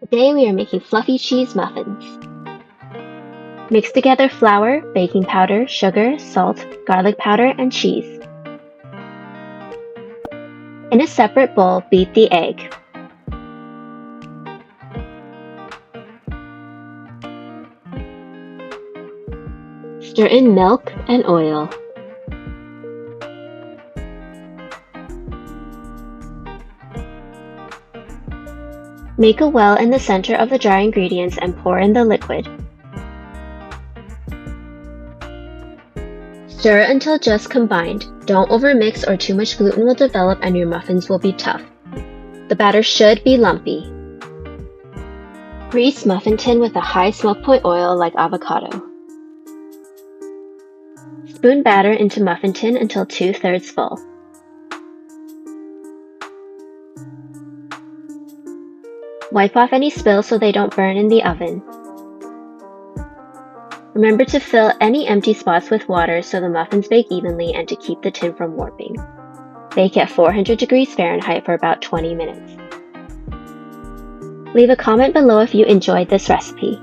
Today we are making fluffy cheese muffins. Mix together flour, baking powder, sugar, salt, garlic powder, and cheese. In a separate bowl, beat the egg. Stir in milk and oil. Make a well in the center of the dry ingredients and pour in the liquid. Stir until just combined. Don't overmix or too much gluten will develop and your muffins will be tough. The batter should be lumpy. Grease muffin tin with a high smoke point oil like avocado. Spoon batter into muffin tin until 2/3 full. Wipe off any spills so they don't burn in the oven. Remember to fill any empty spots with water so the muffins bake evenly and to keep the tin from warping. Bake at 400 degrees Fahrenheit for about 20 minutes. Leave a comment below if you enjoyed this recipe.